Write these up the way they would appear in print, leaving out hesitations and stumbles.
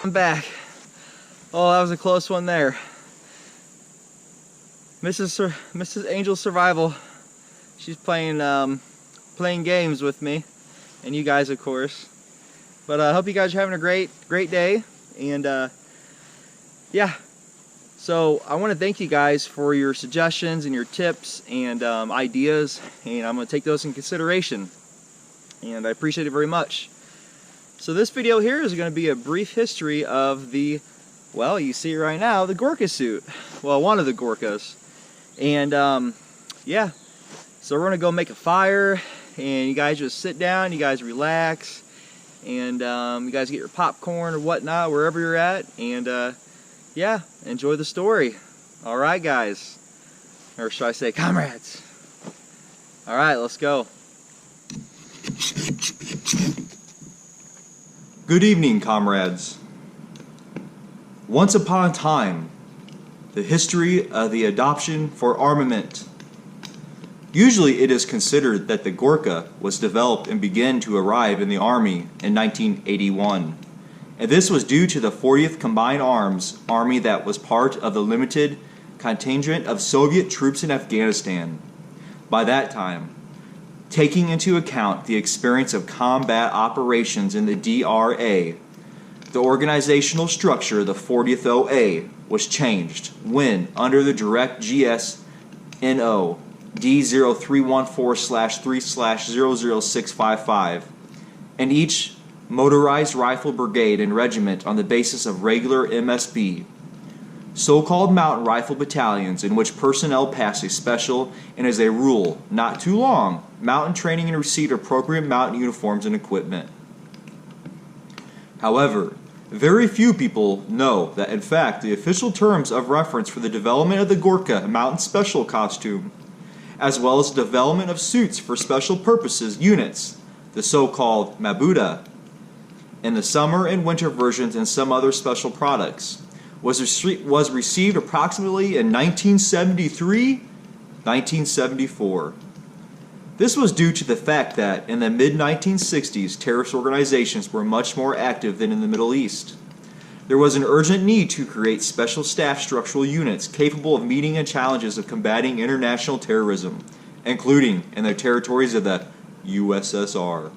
I'm back. Oh, that was a close one there. Mrs. Angel Survival. She's playing games with me, and you guys, of course. But I hope you guys are having a great day. And yeah. So I want to thank you guys for your suggestions and your tips and ideas, and I'm going to take those in consideration. And I appreciate it very much. So this video here is going to be a brief history of the, well, you see right now, the Gorka suit. Well, one of the Gorkas. And yeah, so we're going to go make a fire, and you guys just sit down, you guys relax, and you guys get your popcorn or whatnot wherever you're at, and yeah, enjoy the story. Alright guys, or should I say comrades. Alright, let's go. Good evening, comrades. Once upon a time, the history of the adoption for armament. Usually it is considered that the Gorka was developed and began to arrive in the Army in 1981. And this was due to the 40th Combined Arms Army that was part of the limited contingent of Soviet troops in Afghanistan. By that time, taking into account the experience of combat operations in the DRA, the organizational structure of the 40th OA was changed when, under the direct GSNO D0314/3/00655, and each motorized rifle brigade and regiment on the basis of regular MSB, so-called mountain rifle battalions in which personnel pass a special and, as a rule, not too long, mountain training and receive appropriate mountain uniforms and equipment. However, very few people know that in fact the official terms of reference for the development of the Gorka mountain special costume, as well as the development of suits for special purposes units, the so-called Mabuda, in the summer and winter versions and some other special products, was received approximately in 1973-1974. This was due to the fact that in the mid-1960s, terrorist organizations were much more active than in the Middle East. There was an urgent need to create special staff structural units capable of meeting the challenges of combating international terrorism, including in the territories of the USSR.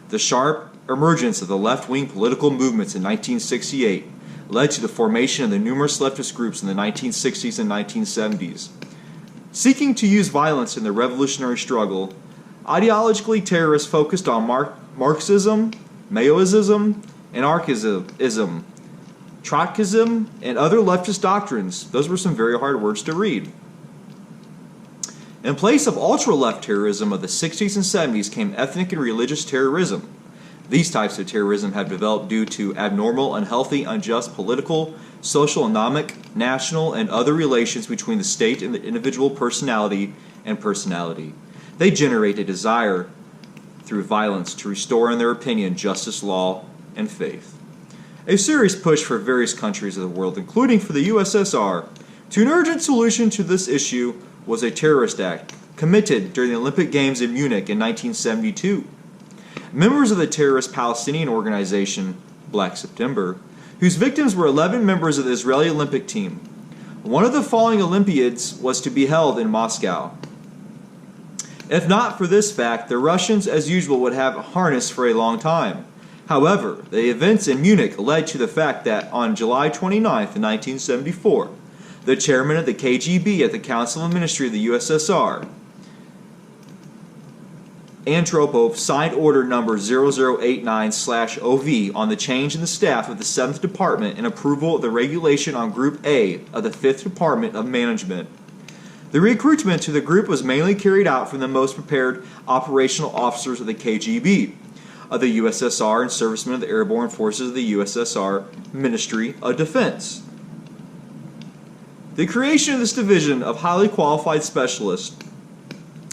The sharp emergence of the left-wing political movements in 1968 led to the formation of the numerous leftist groups in the 1960s and 1970s. Seeking to use violence in the revolutionary struggle, ideologically terrorists focused on Marxism, Maoism, anarchism, Trotskyism, and other leftist doctrines. Those were some very hard words to read. In place of ultra-left terrorism of the 60s and 70s came ethnic and religious terrorism. These types of terrorism have developed due to abnormal, unhealthy, unjust political, social, economic, national, and other relations between the state and the individual personality and personality. They generate a desire through violence to restore, in their opinion, justice, law, and faith. A serious push for various countries of the world, including for the USSR, to an urgent solution to this issue was a terrorist act committed during the Olympic Games in Munich in 1972. Members of the terrorist Palestinian organization, Black September, whose victims were 11 members of the Israeli Olympic team. One of the following Olympiads was to be held in Moscow. If not for this fact, the Russians, as usual, would have harnessed for a long time. However, the events in Munich led to the fact that on July 29th, 1974, the chairman of the KGB at the Council of Ministry of the USSR, Andropov, signed order number 0089/OV on the change in the staff of the 7th Department and approval of the regulation on Group A of the 5th Department of Management. The recruitment to the group was mainly carried out from the most prepared operational officers of the KGB, of the USSR, and servicemen of the airborne forces of the USSR Ministry of Defense. The creation of this division of highly qualified specialists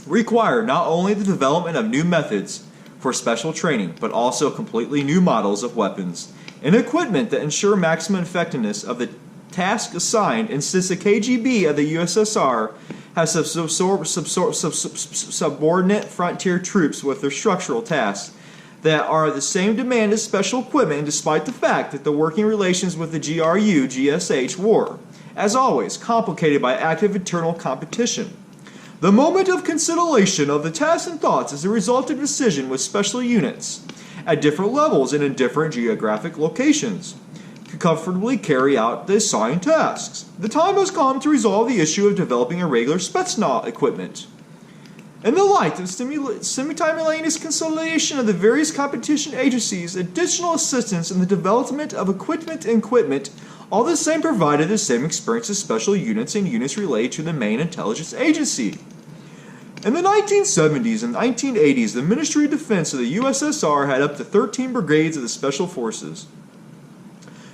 required not only the development of new methods for special training, but also completely new models of weapons and equipment that ensure maximum effectiveness of the task assigned. And since the KGB of the USSR has subordinate frontier troops with their structural tasks, that are the same demand as special equipment, despite the fact that the working relations with the GRU-GSH were, as always, complicated by active internal competition. The moment of consideration of the tasks and thoughts as a result of decision with special units at different levels and in different geographic locations could comfortably carry out the assigned tasks. The time has come to resolve the issue of developing a regular Spetsnaz equipment. In the light of simultaneous consolidation of the various competition agencies, additional assistance in the development of equipment, all the same provided the same experience as special units and units related to the main intelligence agency. In the 1970s and 1980s, the Ministry of Defense of the USSR had up to 13 brigades of the Special Forces.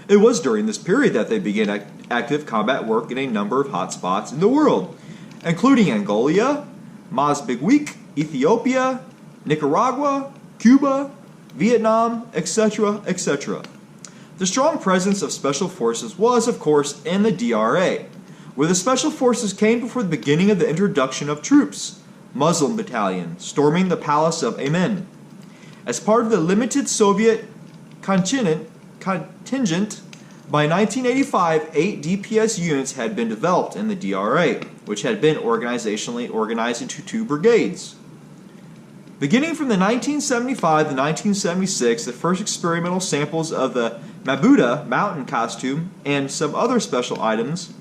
It was during this period that they began active combat work in a number of hotspots in the world, including Angola, Mozambique, Ethiopia, Nicaragua, Cuba, Vietnam, etc., etc. The strong presence of Special Forces was, of course, in the DRA, where the Special Forces came before the beginning of the introduction of troops. Muslim Battalion, storming the Palace of Amen. As part of the limited Soviet contingent, by 1985, 8 DPS units had been developed in the DRA, which had been organizationally organized into 2 brigades. Beginning from the 1975 to 1976, the first experimental samples of the Mabuda mountain costume and some other special items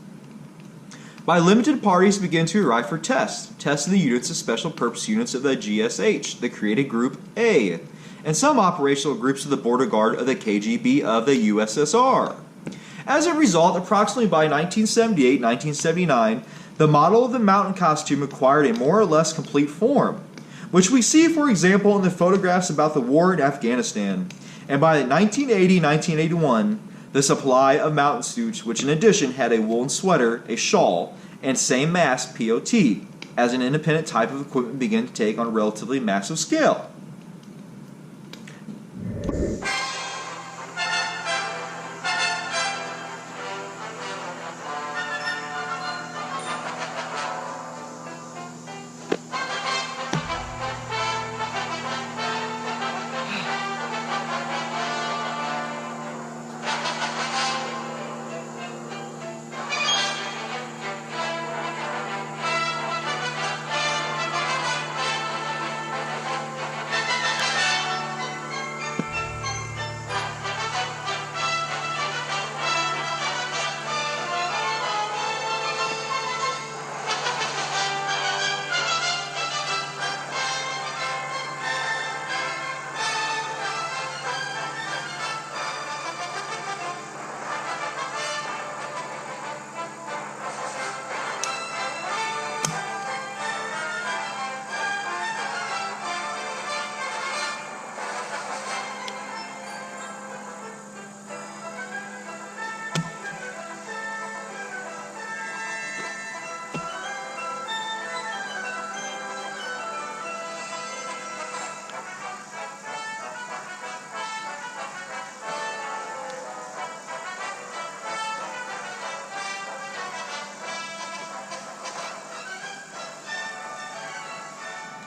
by limited parties began to arrive for testing the units as special purpose units of the GSH, the created Group A, and some operational groups of the Border Guard of the KGB of the USSR. As a result, approximately by 1978-1979, the model of the mountain costume acquired a more or less complete form, which we see, for example, in the photographs about the war in Afghanistan, and by 1980-1981, the supply of mountain suits, which in addition had a woolen sweater, a shawl, and same mask POT, as an independent type of equipment began to take on a relatively massive scale.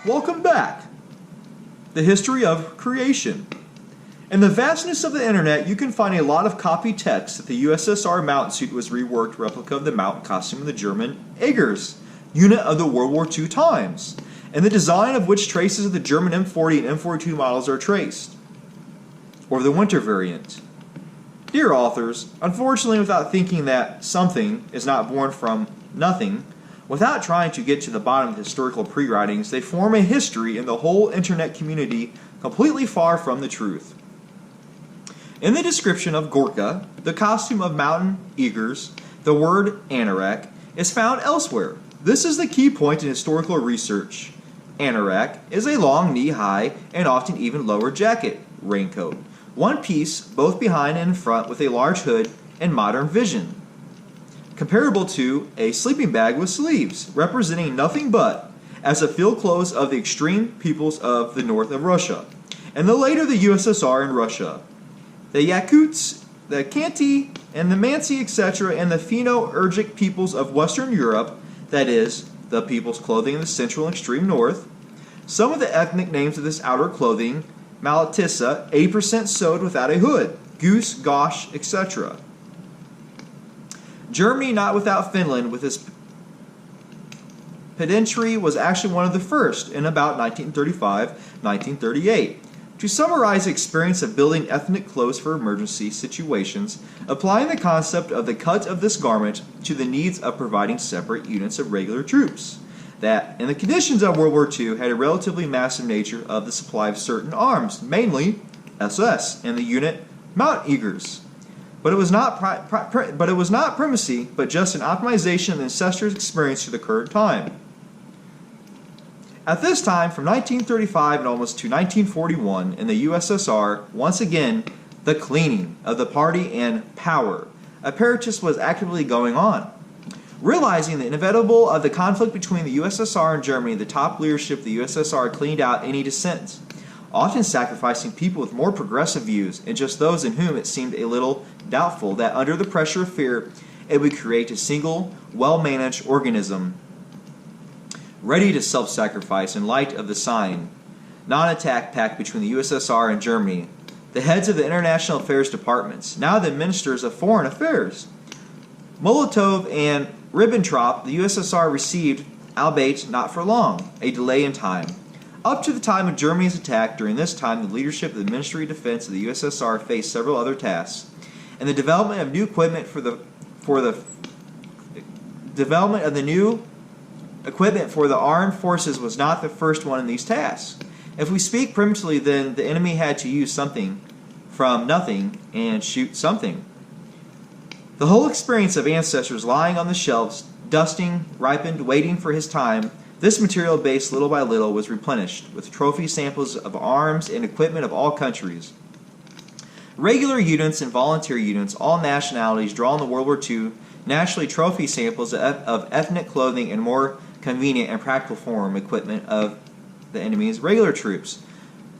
Welcome back. The history of creation. In the vastness of the internet, you can find a lot of copy text that the USSR mountain suit was reworked replica of the mountain costume of the German Aegers unit of the World War II times, and the design of which traces of the German M40 and M42 models are traced, or the winter variant. Dear authors, unfortunately, without thinking that something is not born from nothing, without trying to get to the bottom of historical pre-writings, they form a history in the whole internet community completely far from the truth. In the description of Gorka, the costume of mountain Aegers, the word anorak is found elsewhere. This is the key point in historical research. Anorak is a long knee-high and often even lower jacket, raincoat, one piece both behind and in front with a large hood and modern vision, comparable to a sleeping bag with sleeves, representing nothing but as the field clothes of the extreme peoples of the north of Russia, and the later the USSR and Russia. The Yakuts, the Khanty, and the Mansi, etc., and the Finno-Ugric peoples of Western Europe, that is, the people's clothing in the central and extreme north. Some of the ethnic names of this outer clothing Malatissa, 80% sewed without a hood, goose, gosh, etc. Germany, not without Finland, with its pedantry, was actually one of the first in about 1935-1938. To summarize the experience of building ethnic clothes for emergency situations, applying the concept of the cut of this garment to the needs of providing separate units of regular troops, that, in the conditions of World War II, had a relatively massive nature of the supply of certain arms, mainly SS and the unit Monteegers. But it was not primacy, but just an optimization of the ancestors' experience to the current time. At this time, from 1935 and almost to 1941, in the USSR, once again, the cleaning of the party and power apparatus was actively going on. Realizing the inevitable of the conflict between the USSR and Germany, the top leadership of the USSR cleaned out any dissent, often sacrificing people with more progressive views and just those in whom it seemed a little doubtful that under the pressure of fear it would create a single, well-managed organism ready to self-sacrifice in light of the signed non-attack pact between the USSR and Germany. The heads of the international affairs departments, now the ministers of foreign affairs, Molotov and Ribbentrop, the USSR received, albeit not for long, a delay in time. Up to the time of Germany's attack, during this time, the leadership of the Ministry of Defense of the USSR faced several other tasks, and the development of new equipment for the development of the new equipment for the armed forces was not the first one in these tasks. If we speak primitively, then the enemy had to use something from nothing and shoot something. The whole experience of ancestors lying on the shelves, dusting, ripened, waiting for his time, this material base little by little was replenished with trophy samples of arms and equipment of all countries. Regular units and volunteer units, all nationalities drawn in World War II, naturally trophy samples of ethnic clothing and more convenient and practical form equipment of the enemy's regular troops.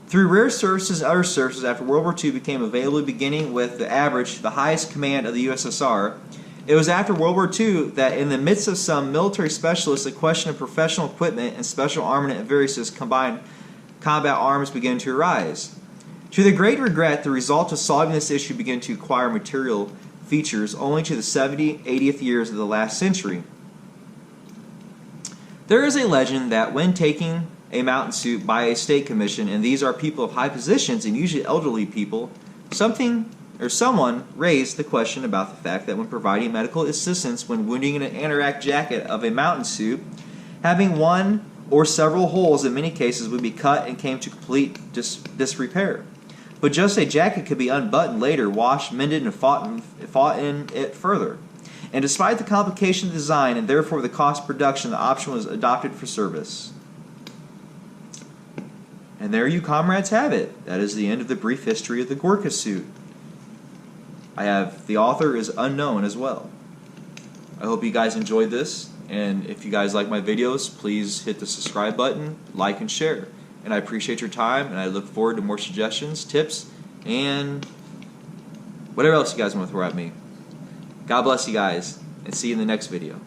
Through rare services and other services after World War II became available, beginning with the highest command of the USSR, it was after World War II that in the midst of some military specialists, the question of professional equipment and special armament of various combined combat arms began to arise. To the great regret, the result of solving this issue began to acquire material features only to the 70th, 80th years of the last century. There is a legend that when taking a mountain suit by a state commission, and these are people of high positions and usually elderly people, someone raised the question about the fact that when providing medical assistance when wounding in an anorak jacket of a mountain suit, having one or several holes in many cases would be cut and came to complete disrepair. But just a jacket could be unbuttoned later, washed, mended, and fought in it further. And despite the complication of the design and therefore the cost of production, the option was adopted for service. And there you comrades have it. That is the end of the brief history of the Gorka suit. The author is unknown as well. I hope you guys enjoyed this, and if you guys like my videos, please hit the subscribe button, like, and share. And I appreciate your time, and I look forward to more suggestions, tips, and whatever else you guys want to throw at me. God bless you guys, and see you in the next video.